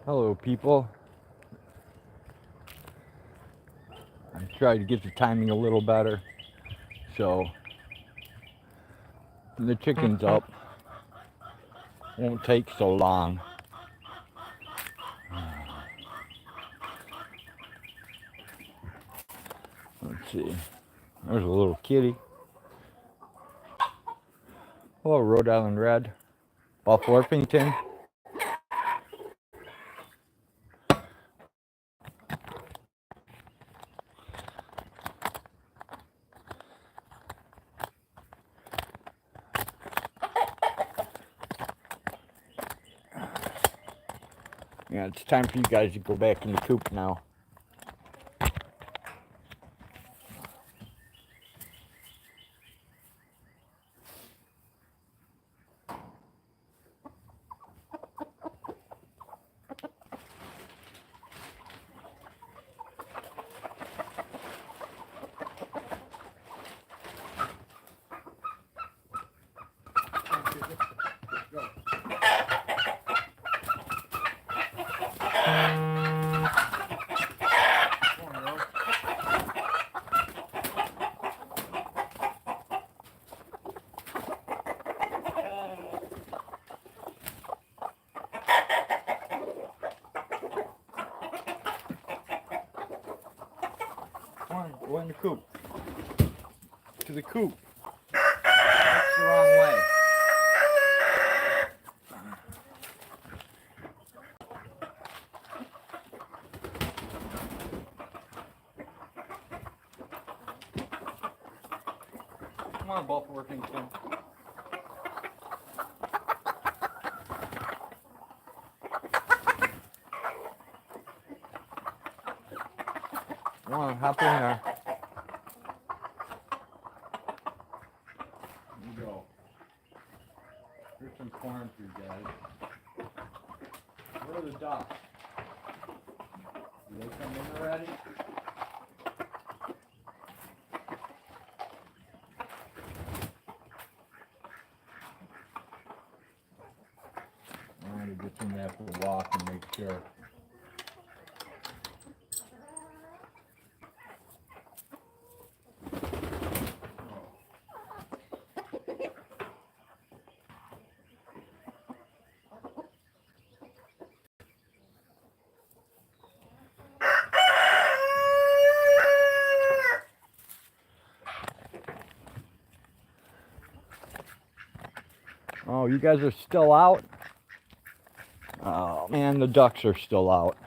Hello, people. I tried to get the timing a little better, so the chicken's up. Won't take so long. Let's see. There's a little kitty. Hello, Rhode Island Red. Buff Orpington. Yeah, it's time for you guys to go back in the coop now. Come on, go in the coop. To the coop. That's the wrong way. Come on, Buff Orpington. Come on, hop in there. Here you go. Here's some corn for you guys. Where are the ducks? Did they come in already? I want to get them there for a walk and make sure. Oh, you guys are still out? Oh man, the ducks are still out.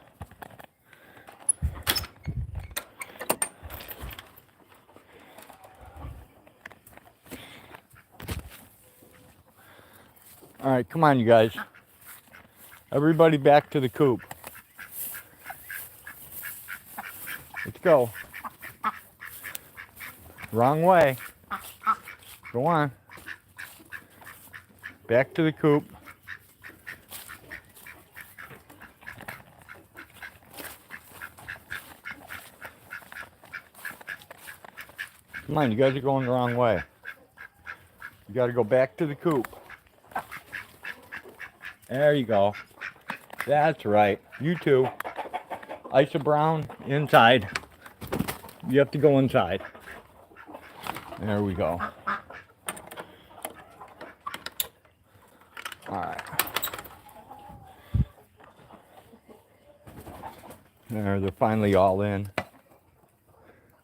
All right, come on, you guys. Everybody back to the coop. Let's go. Wrong way. Go on. Back to the coop. Come on, you guys are going the wrong way. You got to go back to the coop. There you go. That's right. You too. Isa Brown, inside. You have to go inside. There we go. All right. There, they're finally all in.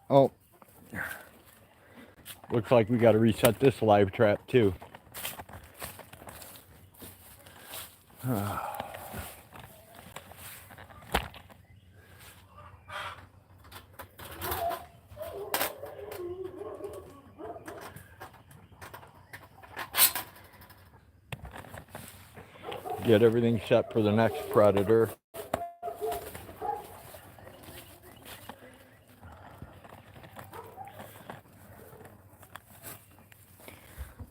Oh. Looks like we got to reset this live trap too. Get everything set for the next predator.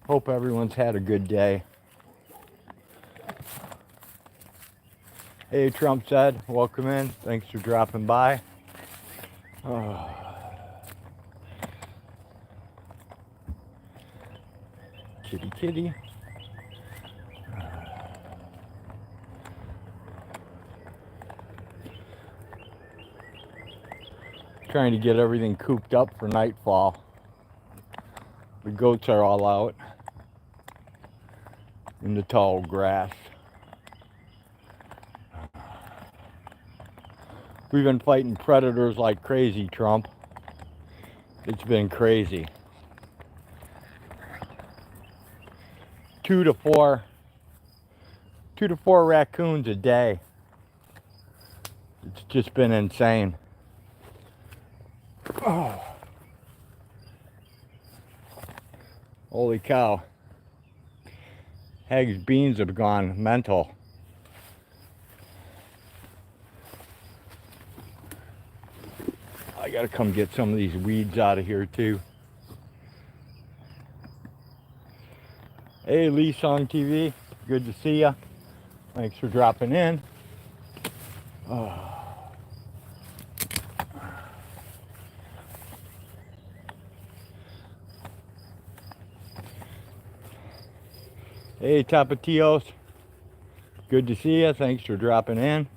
Hope everyone's had a good day. Hey, Trump said, welcome in. Thanks for dropping by. Oh. Kitty, kitty. Trying to get everything cooped up for nightfall. The goats are all out in the tall grass. We've been fighting predators like crazy, Trump. It's been crazy. 2 to 4 raccoons a day. It's just been insane. Oh. Holy cow. Hag's beans have gone mental. I gotta come get some of these weeds out of here too. Hey, Lee Song TV, good to see ya. Thanks for dropping in. Oh. Hey, Tapatios, good to see ya. Thanks for dropping in.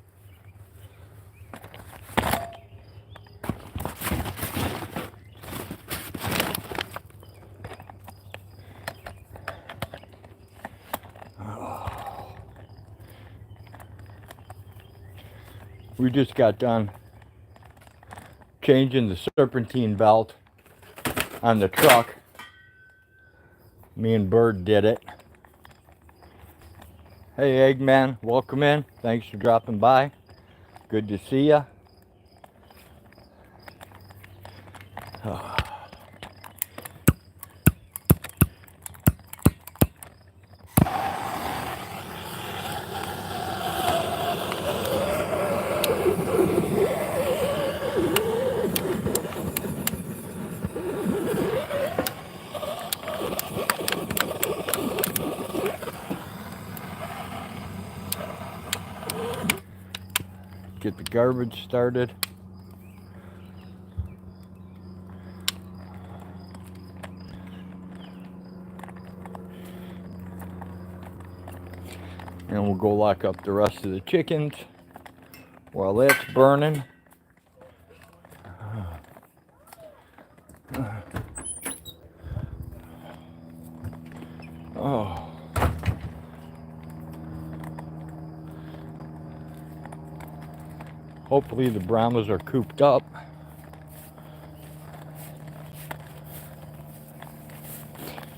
We just got done changing the serpentine belt on the truck. Me and Bird did it. Hey, Eggman, welcome in. Thanks for dropping by. Good to see ya. Oh. Get the garbage started. And we'll go lock up the rest of the chickens while that's burning. Oh. Hopefully the Brahmas are cooped up.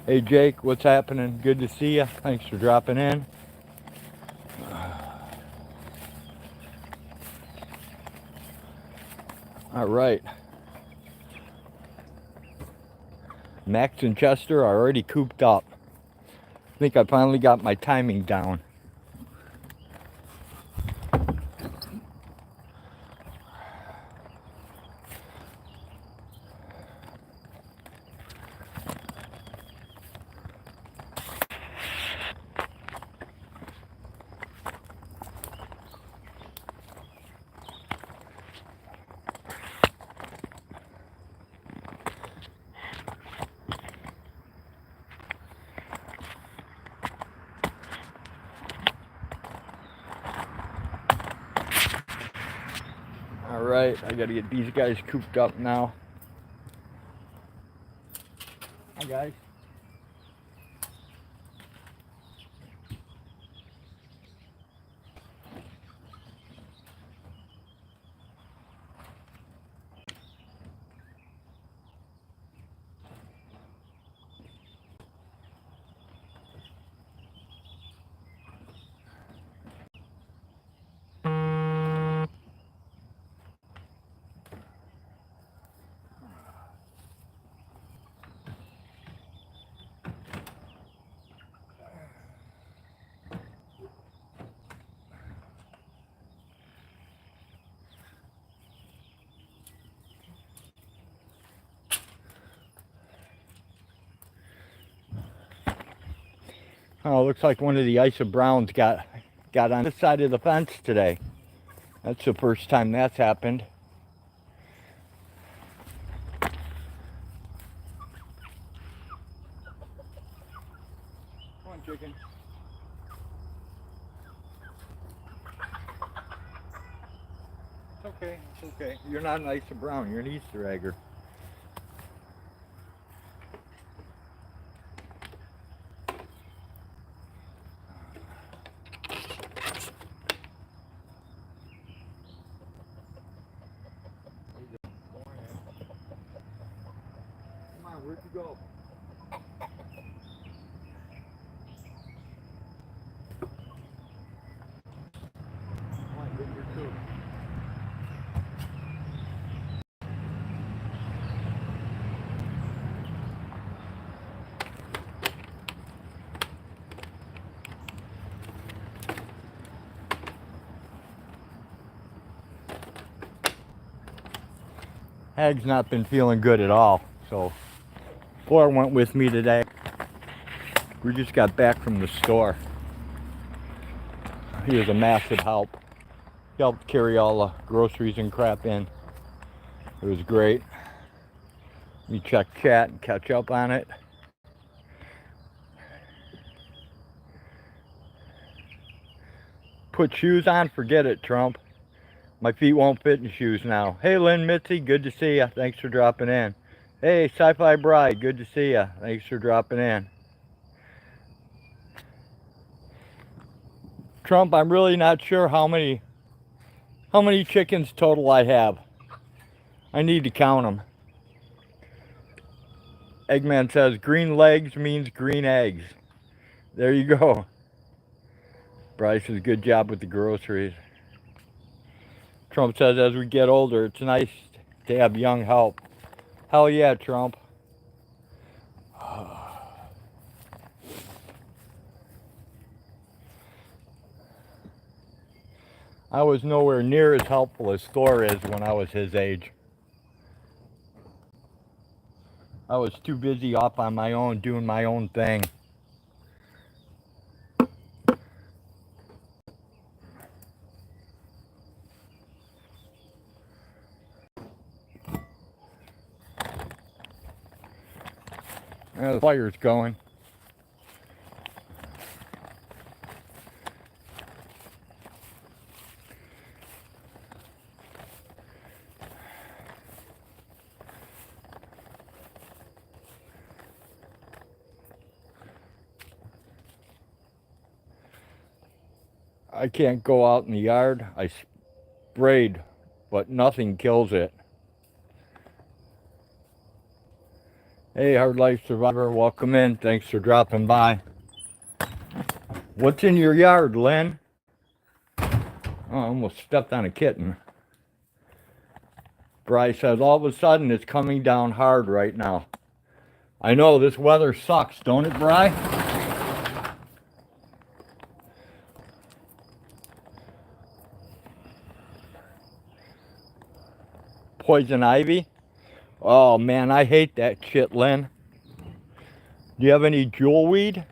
Hey Jake, what's happening? Good to see you. Thanks for dropping in. All right. Max and Chester are already cooped up. I think I finally got my timing down. Alright, I gotta get these guys cooped up now. Hi guys. Oh, looks like one of the Isa Browns got on this side of the fence today. That's the first time that's happened. Come on, chicken. It's okay. It's okay. You're not an Isa Brown. You're an Easter egger. Come on, where'd you go? Come on, get your food. Hag's not been feeling good at all, so Flora went with me today. We just got back from the store. He was a massive help. He helped carry all the groceries and crap in. It was great. We check chat and catch up on it. Put shoes on? Forget it, Trump. My feet won't fit in shoes now. Hey, Lynn Mitzi, good to see ya. Thanks for dropping in. Hey, Sci-Fi Bride, good to see ya. Thanks for dropping in. Trump, I'm really not sure how many chickens total I have. I need to count them. Eggman says green legs means green eggs. There you go. Bryce does a good job with the groceries. Trump says as we get older, it's nice to have young help. Hell yeah, Trump. I was nowhere near as helpful as Thor is when I was his age. I was too busy off on my own, doing my own thing. The fire's going. I can't go out in the yard. I sprayed, but nothing kills it. Hey, Hard Life Survivor, welcome in. Thanks for dropping by. What's in your yard, Lynn? Oh, I almost stepped on a kitten. Bryce says, all of a sudden it's coming down hard right now. I know, this weather sucks, don't it, Bry? Poison ivy? Oh man, I hate that shit, Lynn. Do you have any jewel weed?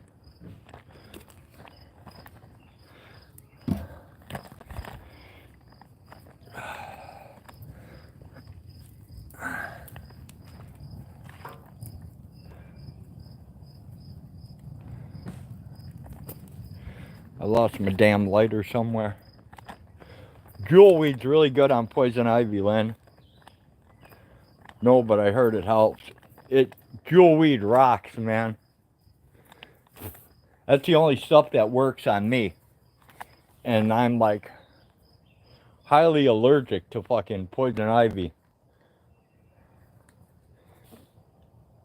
I lost my damn lighter somewhere. Jewel weed's really good on poison ivy, Lynn. No, but I heard it helps. Jewel weed rocks, man. That's the only stuff that works on me. And I'm like highly allergic to fucking poison ivy.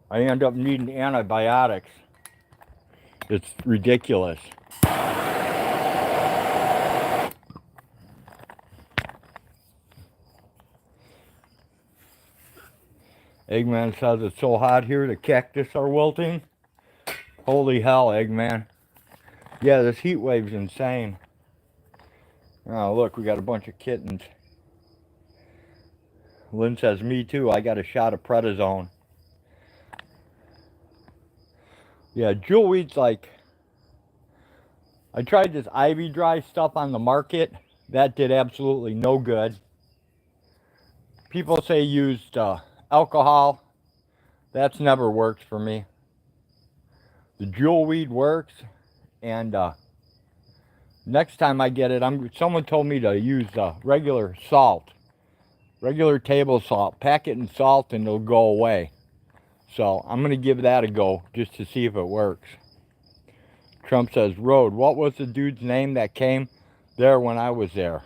I end up needing antibiotics. It's ridiculous. Eggman says it's so hot here, the cactus are wilting. Holy hell, Eggman. Yeah, this heat wave's insane. Oh, look, we got a bunch of kittens. Lynn says, me too, I got a shot of prednisone. Yeah, jewelweed's like... I tried this ivy dry stuff on the market. That did absolutely no good. People say used alcohol. That's never worked for me. The jewelweed works, and next time I get it, someone told me to use regular salt Regular table salt. Pack it in salt and it'll go away. So I'm going to give that a go just to see if it works. Trump says, Road, what was the dude's name that came there when I was there?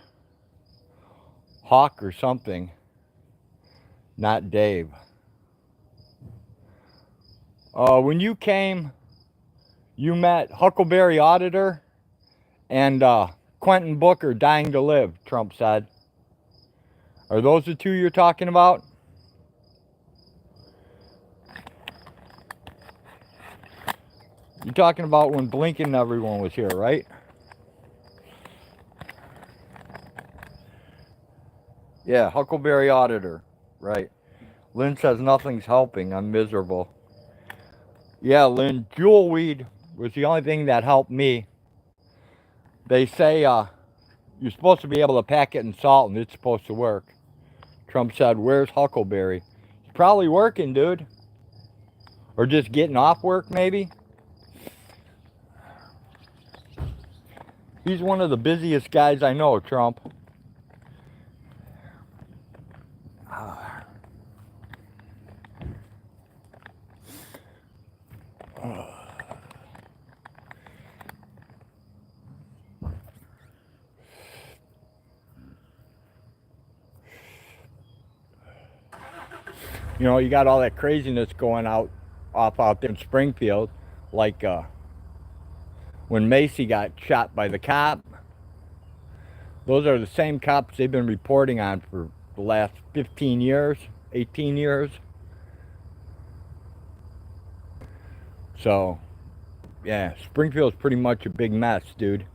Hawk or something. Not Dave. When you came, you met Huckleberry Auditor and Quentin Booker, Dying to Live, Trump said. Are those the two you're talking about? You're talking about when Blinken and everyone was here, right? Yeah, Huckleberry Auditor, right. Lynn says nothing's helping. I'm miserable. Yeah, Lynn, jewel weed was the only thing that helped me. They say you're supposed to be able to pack it in salt and it's supposed to work. Trump said, where's Huckleberry? He's probably working, dude. Or just getting off work, maybe. He's one of the busiest guys I know, Trump. You know, you got all that craziness going off out there in Springfield, like when Macy got shot by the cop. Those are the same cops they've been reporting on for the last 15 years, 18 years. So, yeah, Springfield's pretty much a big mess, dude.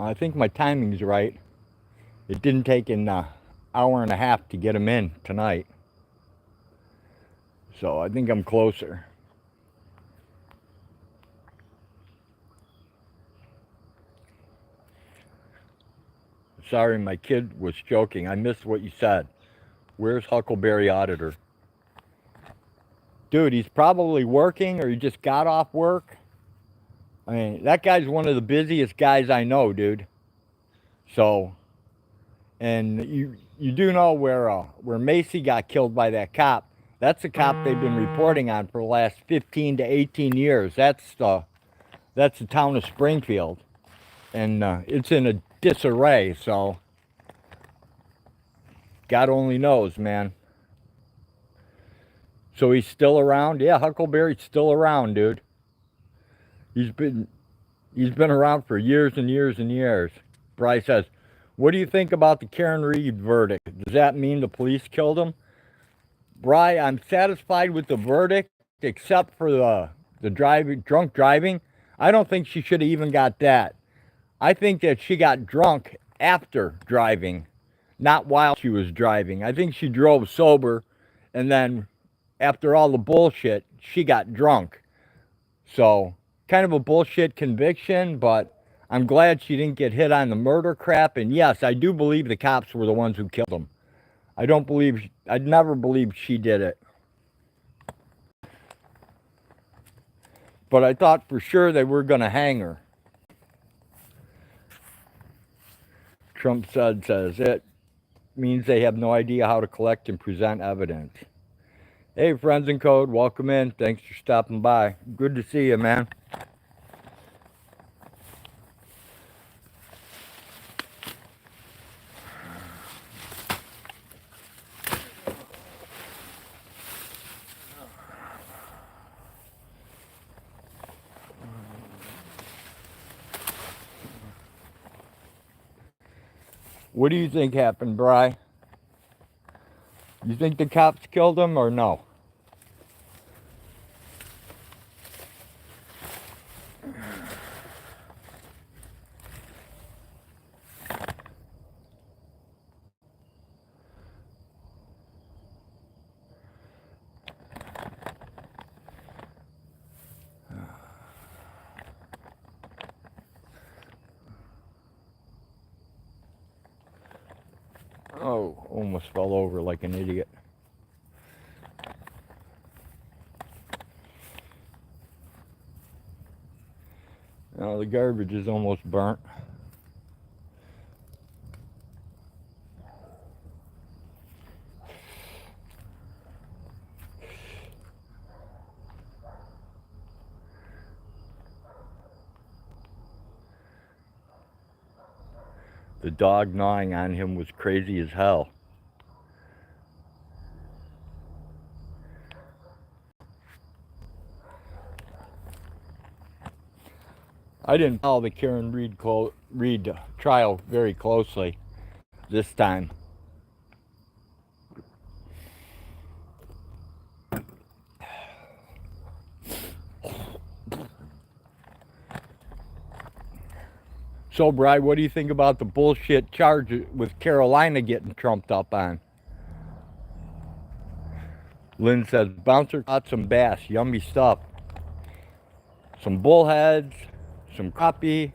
I think my timing's right. It didn't take an hour and a half to get them in tonight. So I think I'm closer. Sorry, my kid was joking. I missed what you said. Where's Huckleberry Auditor? Dude, he's probably working or he just got off work. I mean, that guy's one of the busiest guys I know, dude. So, and you do know where Macy got killed by that cop. That's the cop they've been reporting on for the last 15 to 18 years. That's the town of Springfield. And it's in a disarray, so God only knows, man. So he's still around? Yeah, Huckleberry's still around, dude. He's been around for years and years and years. Bryce says, what do you think about the Karen Reed verdict? Does that mean the police killed him? Bry, I'm satisfied with the verdict, except for the drunk driving. I don't think she should have even got that. I think that she got drunk after driving, not while she was driving. I think she drove sober, and then after all the bullshit, she got drunk. So, kind of a bullshit conviction, but I'm glad she didn't get hit on the murder crap. And yes, I do believe the cops were the ones who killed him. I'd never believed she did it. But I thought for sure they were going to hang her. Trump says it means they have no idea how to collect and present evidence. Hey, friends in code, welcome in. Thanks for stopping by. Good to see you, man. What do you think happened, Bri? You think the cops killed him or no? Almost fell over like an idiot. Now the garbage is almost burnt. The dog gnawing on him was crazy as hell. I didn't follow the Karen Reed trial very closely this time. So, Bri, what do you think about the bullshit charge with Carolina getting trumped up on? Lynn says, bouncer caught some bass, yummy stuff. Some bullheads, some crappie.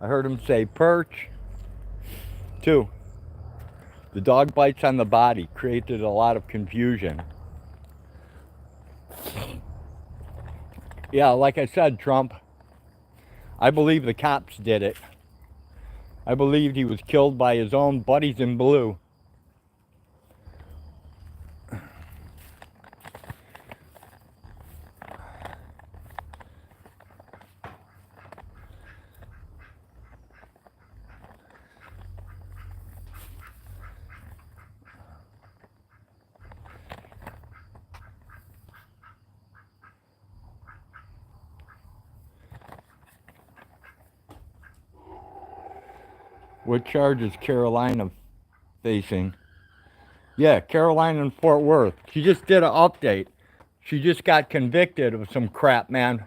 I heard him say perch. 2, the dog bites on the body created a lot of confusion. Yeah, like I said, Trump, I believe the cops did it. I believed he was killed by his own buddies in blue. What charge is Carolina facing? Yeah, Carolina and Fort Worth. She just did an update. She just got convicted of some crap, man.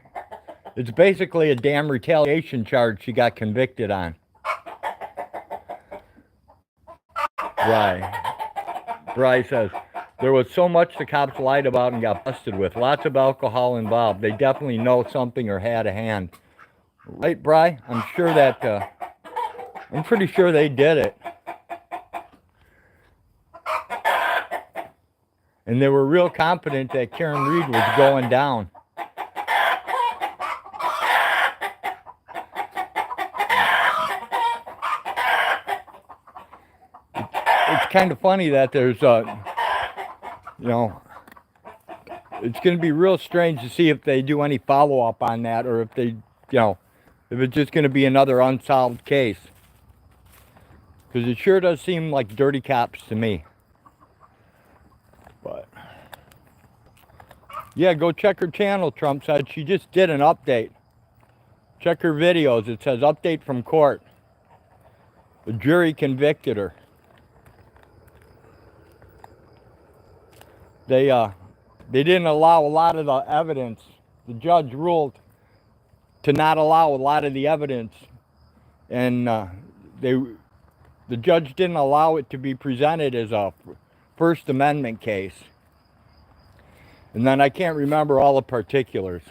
It's basically a damn retaliation charge she got convicted on. Bri says, there was so much the cops lied about and got busted with. Lots of alcohol involved. They definitely know something or had a hand. Right, Bri? I'm sure that... I'm pretty sure they did it. And they were real confident that Karen Reed was going down. It's kind of funny that there's, you know, it's going to be real strange to see if they do any follow-up on that, or if they, you know, if it's just going to be another unsolved case. Because it sure does seem like dirty cops to me. But, yeah, go check her channel, Trump said. She just did an update. Check her videos. It says update from court. The jury convicted her. They didn't allow a lot of the evidence. The judge ruled to not allow a lot of the evidence. And the judge didn't allow it to be presented as a First Amendment case. And then I can't remember all the particulars.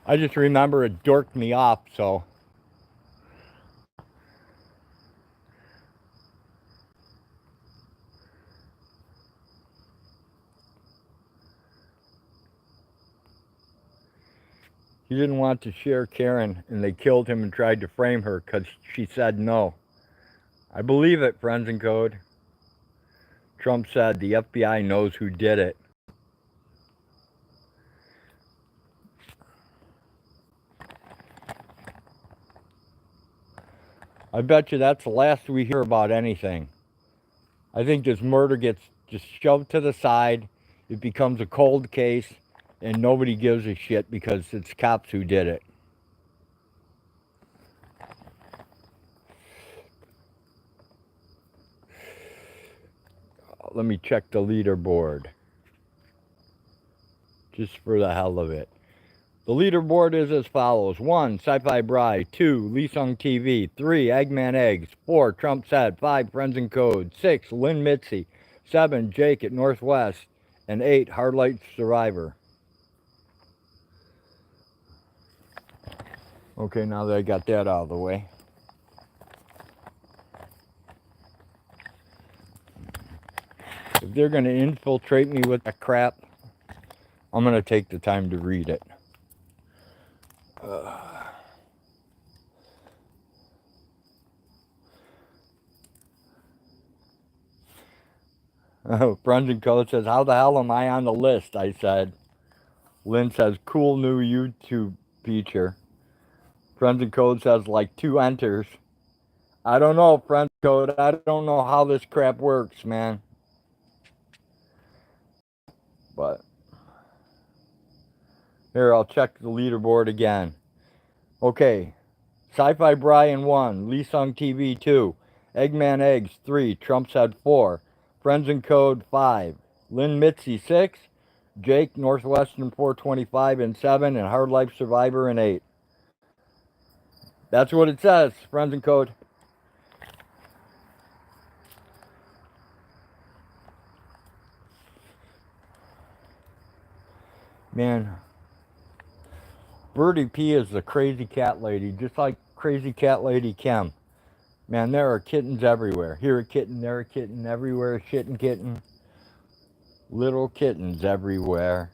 I just remember it dorked me off, so. He didn't want to share Karen, and they killed him and tried to frame her because she said no. I believe it, friends in code. Trump said the FBI knows who did it. I bet you that's the last we hear about anything. I think this murder gets just shoved to the side. It becomes a cold case, and nobody gives a shit because it's cops who did it. Let me check the leaderboard. Just for the hell of it. The leaderboard is as follows. 1, Sci-Fi Bri. 2, Lee Sung TV. 3, Eggman Eggs. 4, Trump Said. 5, Friends in Code. 6, Lynn Mitzi. 7, Jake at Northwest. And 8, Hardlight Survivor. Okay, now that I got that out of the way. if they're going to infiltrate me with that crap, I'm going to take the time to read it. Friends and Code says, how the hell am I on the list? I said. Lynn says, cool new YouTube feature. Friends and Code says, like 2 enters. I don't know, Friends and Code. I don't know how this crap works, man. But here, I'll check the leaderboard again. Okay. Sci-Fi Brian 1, Lee Sung TV 2, Eggman Eggs 3, Trump's Head 4, Friends and Code 5, Lynn Mitzi 6, Jake Northwestern 425 and 7, and Hard Life Survivor in 8. That's what it says, Friends and Code. Man, Birdie P is the crazy cat lady, just like crazy cat lady Kim. Man, there are kittens everywhere. Here a kitten, there a kitten, everywhere a shitting kitten. Little kittens everywhere.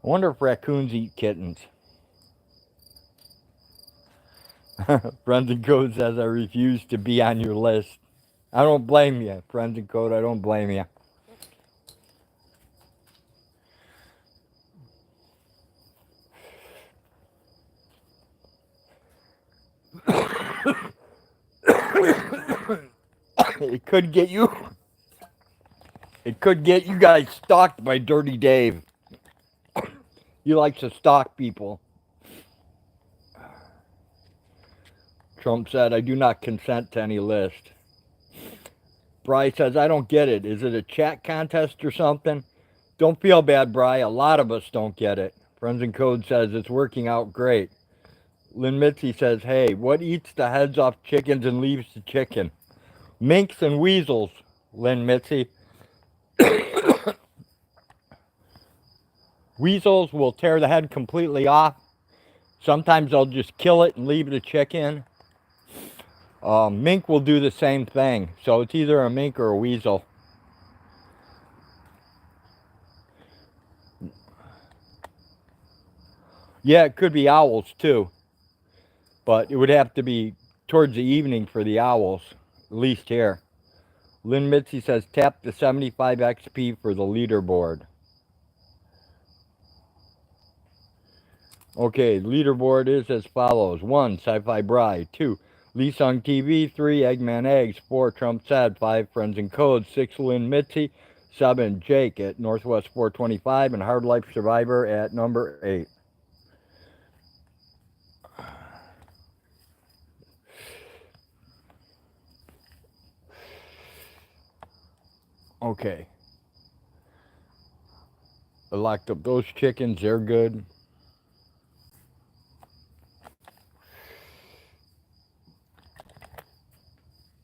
I wonder if raccoons eat kittens. Friends and Code says I refuse to be on your list. I don't blame you, Friends and Code. I don't blame you. It could get you. It could get you guys stalked by Dirty Dave. He likes to stalk people. Trump said, I do not consent to any list. Bry says, I don't get it. Is it a chat contest or something? Don't feel bad, Bry. A lot of us don't get it. Friends and Code says, it's working out great. Lynn Mitzi says, hey, what eats the heads off chickens and leaves the chicken? Minks and weasels, Lynn Mitzi. Weasels will tear the head completely off. Sometimes they'll just kill it and leave the chicken. Mink will do the same thing. So it's either a mink or a weasel. Yeah, it could be owls too. But it would have to be towards the evening for the owls. At least here. Lynn Mitzi says, tap the 75 XP for the leaderboard. Okay, leaderboard is as follows. 1, Sci-Fi Bride. 2, Lee Sung TV. 3, Eggman Eggs. 4, Trump Sad. 5, Friends and Code. 6, Lynn Mitzi. 7, Jake at Northwest 425. And Hard Life Survivor at number 8. Okay. I locked up those chickens. They're good.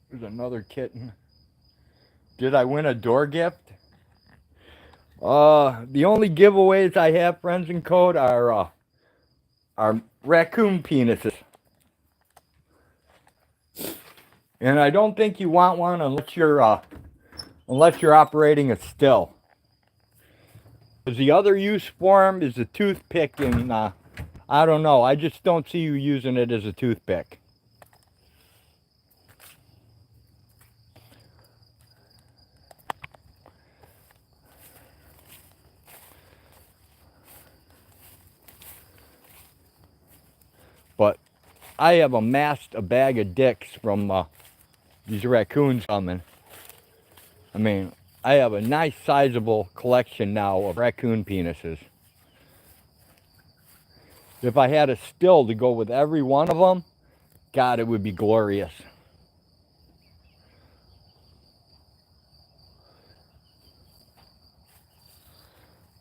There's another kitten. Did I win a door gift? The only giveaways I have, Friends and Code, are raccoon penises. And I don't think you want one unless you're operating a still. Because the other use for them is a toothpick, and I don't know. I just don't see you using it as a toothpick. But I have amassed a bag of dicks from these raccoons coming. I mean, I have a nice sizable collection now of raccoon penises. If I had a still to go with every one of them, God, it would be glorious.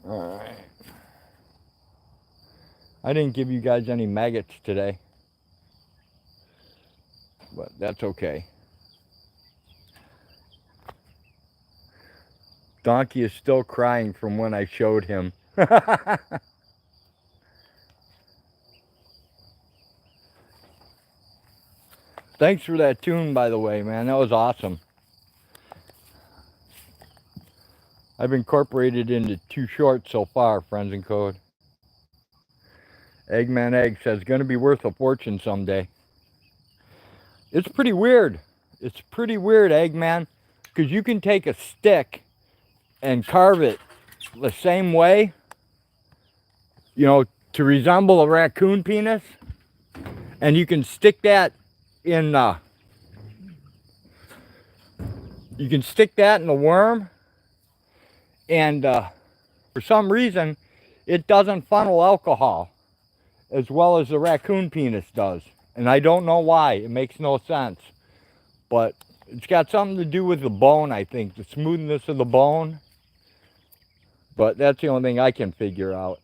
All right. I didn't give you guys any maggots today, but that's okay. Donkey is still crying from when I showed him. Thanks for that tune, by the way, man. That was awesome. I've incorporated into 2 shorts so far, Friends in Code. Eggman Egg says, gonna be worth a fortune someday. It's pretty weird. It's pretty weird, Eggman, because you can take a stick and carve it the same way, you know, to resemble a raccoon penis, and you can stick that in the worm, and for some reason it doesn't funnel alcohol as well as the raccoon penis does, and I don't know why. It makes no sense, but it's got something to do with the bone, I think, the smoothness of the bone, but that's the only thing I can figure out.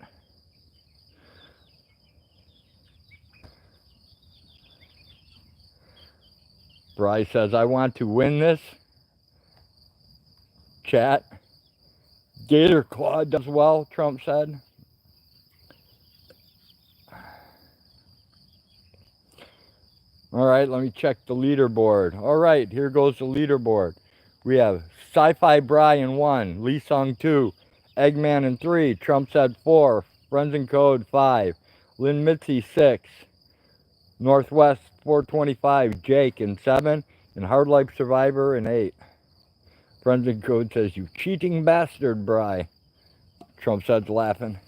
Bryce says, I want to win this. Chat. Gator Claw does well, Trump said. All right, let me check the leaderboard. All right, here goes the leaderboard. We have Sci-Fi Brian 1, Lee Sung 2, Eggman in 3, Trump said 4, Friends in Code 5, Lynn Mitzi 6, Northwest 425, Jake in 7, and Hard Life Survivor in 8. Friends in Code says, you cheating bastard, Bry. Trump said's laughing.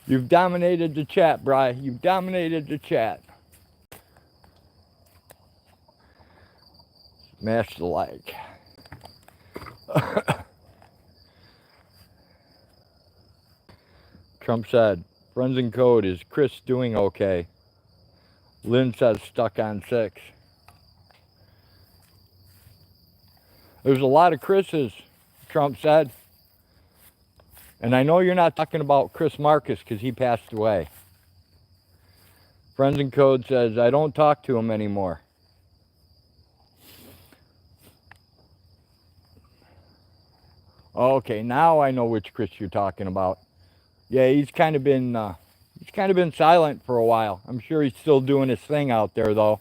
You've dominated the chat, Bry. You've dominated the chat. Smash the like. Trump said, Friends in Code, is Chris doing okay? Lynn says stuck on 6. There's a lot of Chris's, Trump said. And I know you're not talking about Chris Marcus because he passed away. Friends in Code says, I don't talk to him anymore. Okay, now I know which Chris you're talking about. Yeah, he's kind of been silent for a while. I'm sure he's still doing his thing out there, though.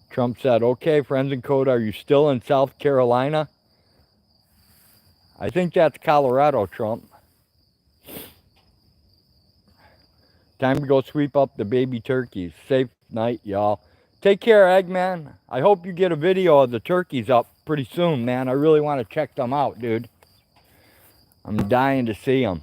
Trump said, okay, Friends in Code, are you still in South Carolina? I think that's Colorado, Trump. Time to go sweep up the baby turkeys. Safe night, y'all. Take care, Eggman. I hope you get a video of the turkeys up pretty soon, man. I really want to check them out, dude. I'm dying to see them.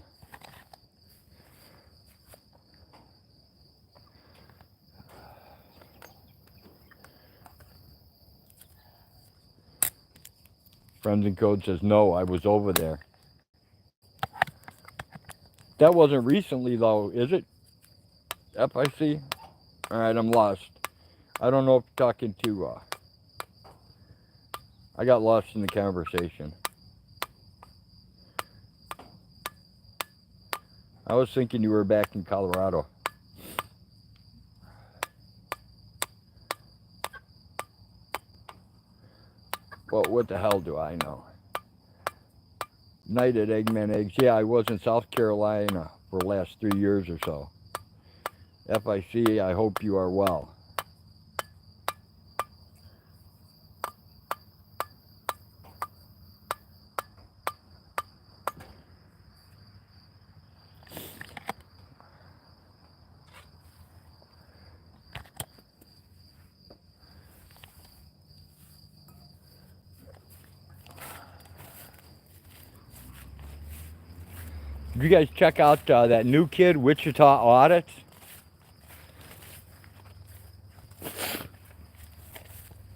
Friends in Code says, no, I was over there. That wasn't recently, though, is it? FIC? Alright, I'm lost. I don't know if you're talking to... I got lost in the conversation. I was thinking you were back in Colorado. Well, what the hell do I know? Night at Eggman Eggs. Yeah, I was in South Carolina for the last 3 years or so. FIC, I hope you are well. Did you guys check out that new kid, Wichita Audits?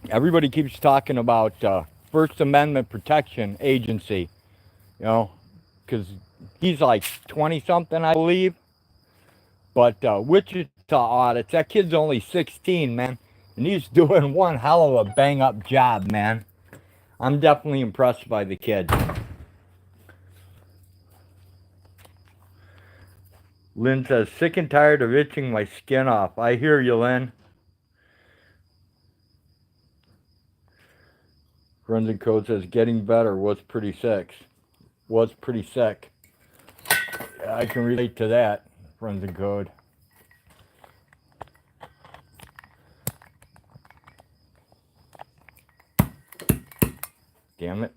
Everybody keeps talking about First Amendment Protection Agency, you know, because he's like 20-something, I believe. But Wichita Audits, that kid's only 16, man. And he's doing one hell of a bang-up job, man. I'm definitely impressed by the kid. Lynn says, sick and tired of itching my skin off. I hear you, Lynn. Friends in Code says, getting better was pretty sick. Was pretty sick. I can relate to that, friends of code. Damn it.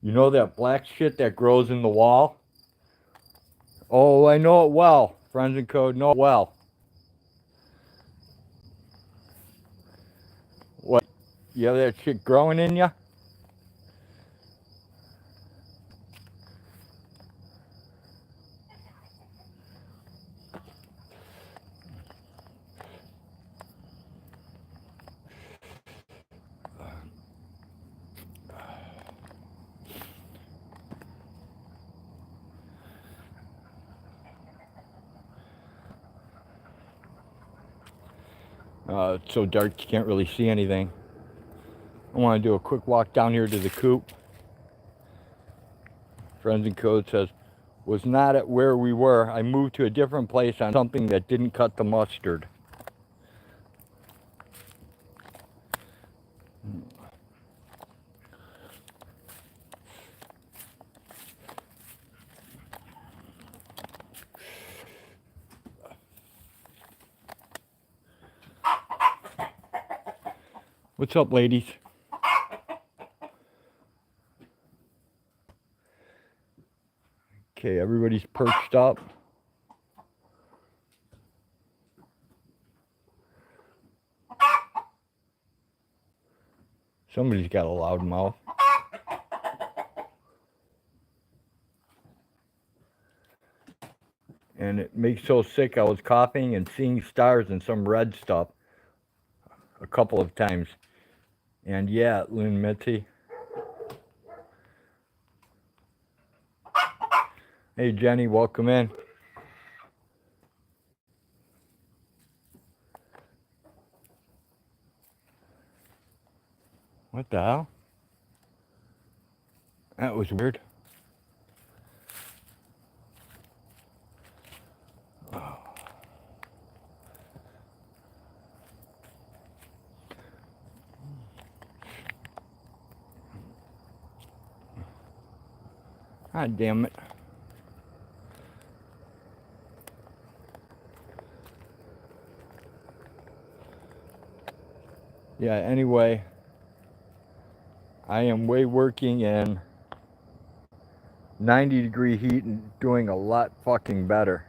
You know that black shit that grows in the wall? Oh, I know it well. Friends in code know it well. What? You have that shit growing in you? It's so dark you can't really see anything. I want to do a quick walk down here to the coop. Friends in code says, was not at where we were. I moved to a different place on something that didn't cut the mustard. What's up, ladies? Okay, everybody's perched up. Somebody's got a loud mouth. And it makes so sick. I was coughing and seeing stars and some red stuff a couple of times. And yeah, Lynn Mitzi. Hey, Jenny, welcome in. What the hell? That was weird. Oh. God damn it. Yeah, anyway, I am working in 90-degree heat and doing a lot fucking better.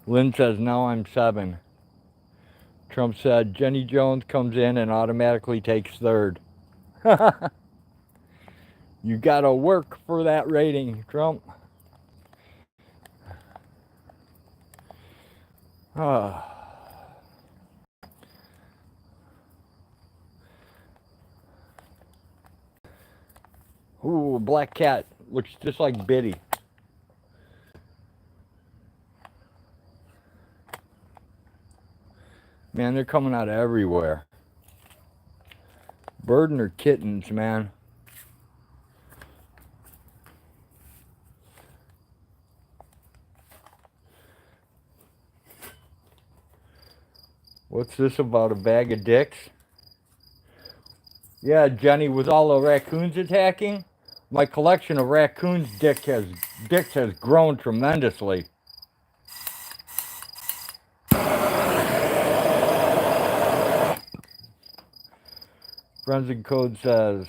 Lynn says, now I'm 7. Trump said, Jenny Jones comes in and automatically takes 3rd. You gotta work for that rating, Trump. Ooh, a black cat. Looks just like Biddy. Man, they're coming out of everywhere. Burden or kittens, man. What's this about, a bag of dicks? Yeah, Jenny, with all the raccoons attacking, my collection of raccoons dicks has grown tremendously. Friends in Code says,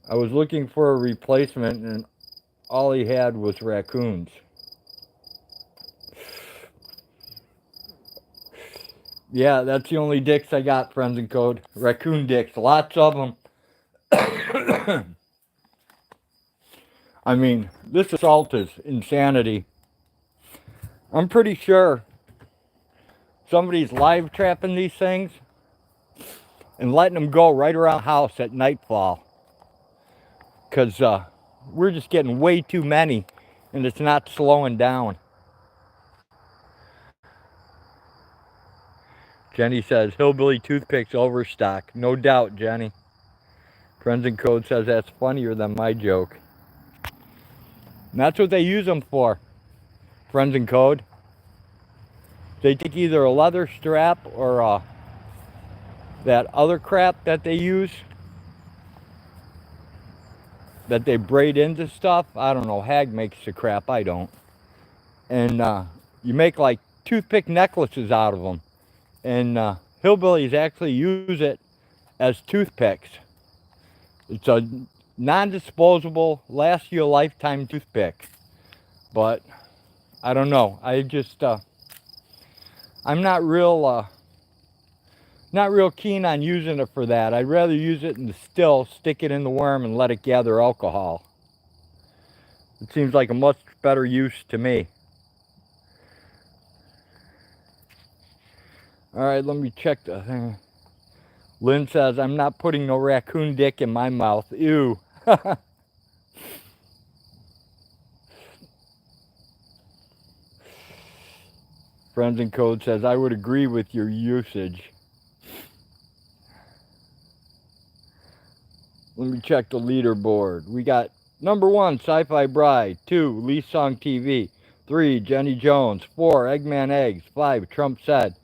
I was looking for a replacement and all he had was raccoons. Yeah, that's the only dicks I got, Friends in Code. Raccoon dicks, lots of them. I mean, this assault is insanity. I'm pretty sure somebody's live trapping these things and letting them go right around the house at nightfall. Because we're just getting way too many and it's not slowing down. Jenny says, hillbilly toothpicks overstock. No doubt, Jenny. Friends in Code says that's funnier than my joke. And that's what they use them for. Friends in Code. They take either a leather strap or that other crap that they use, that they braid into stuff. I don't know. Hag makes the crap. I don't. And you make like toothpick necklaces out of them. And hillbillies actually use it as toothpicks. It's a non-disposable, last you a lifetime toothpick. But I don't know. I just I'm not real keen on using it for that. I'd rather use it in the still, stick it in the worm, and let it gather alcohol. It seems like a much better use to me. All right, let me check the thing. Lynn says, I'm not putting no raccoon dick in my mouth. Ew. Friends in Code says, I would agree with your usage. Let me check the leaderboard. We got number 1, Sci-Fi Bride. 2, Lee Song TV. 3, Jenny Jones. 4, Eggman Eggs. 5, Trump Said.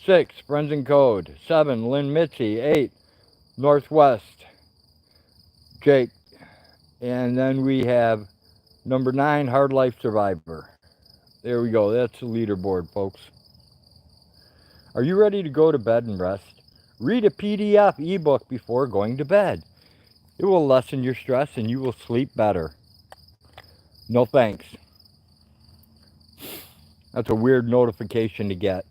6, Friends in Code. 7, Lynn Mitzi. 8, Northwest, Jake. And then we have number 9, Hard Life Survivor. There we go. That's the leaderboard, folks. Are you ready to go to bed and rest? Read a PDF ebook before going to bed. It will lessen your stress and you will sleep better. No thanks. That's a weird notification to get.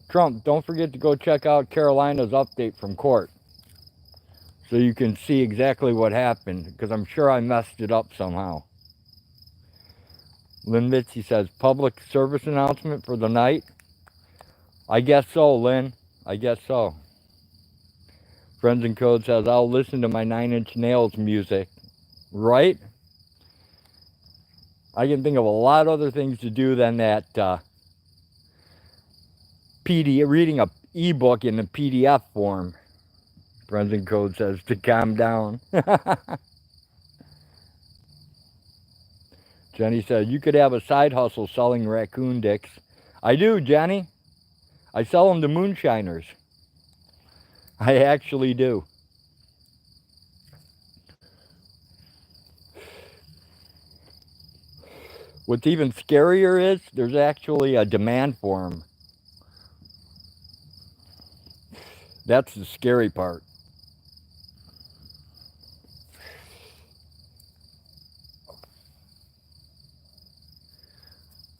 Trump, don't forget to go check out Carolina's update from court so you can see exactly what happened, because I'm sure I messed it up somehow. Lynn Mitzi says, public service announcement for the night? I guess so, Lynn. I guess so. Friends in Code says, I'll listen to my 9 Inch Nails music. Right? I can think of a lot of other things to do than that reading a ebook in a PDF form. Friends in Code says to calm down. Jenny said, you could have a side hustle selling raccoon dicks. I do, Jenny. I sell them to moonshiners. I actually do. What's even scarier is there's actually a demand for them. That's the scary part.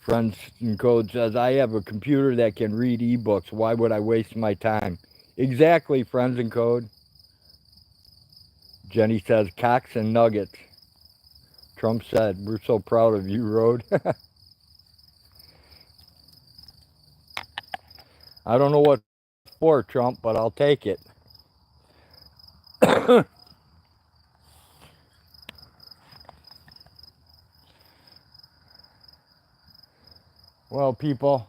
Friends in Code says, I have a computer that can read ebooks. Why would I waste my time? Exactly, Friends in Code. Jenny says, cocks and nuggets. Trump said, we're so proud of you, Rode. I don't know what for, Trump, but I'll take it. Well, people,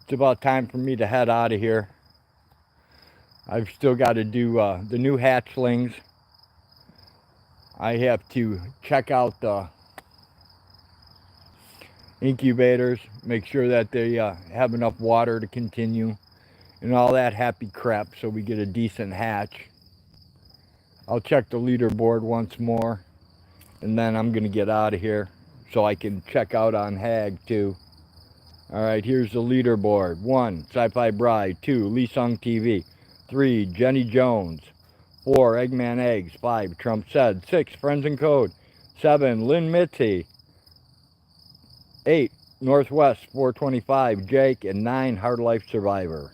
it's about time for me to head out of here. I've still got to do the new hatchlings. I have to check out the incubators, make sure that they have enough water to continue, and all that happy crap so we get a decent hatch. I'll check the leaderboard once more, and then I'm going to get out of here so I can check out on Hag too. Alright, here's the leaderboard. 1, Sci-Fi Bride. 2, Lee Sung TV. 3, Jenny Jones. 4, Eggman Eggs. 5, Trump Said. 6, Friends in Code. 7, Lynn Mitzi. 8, Northwest 425, Jake. And 9, Hard Life Survivor.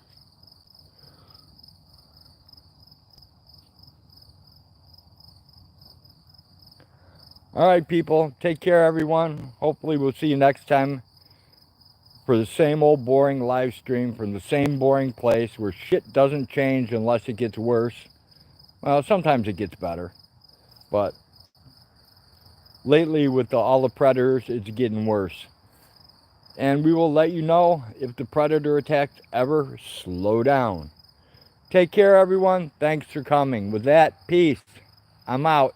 Alright, people. Take care, everyone. Hopefully we'll see you next time. for the same old boring live stream from the same boring place where shit doesn't change unless it gets worse. Well, sometimes it gets better, but lately with all the predators, it's getting worse. And we will let you know if the predator attacks ever slow down. Take care, everyone. Thanks for coming. With that, peace. I'm out.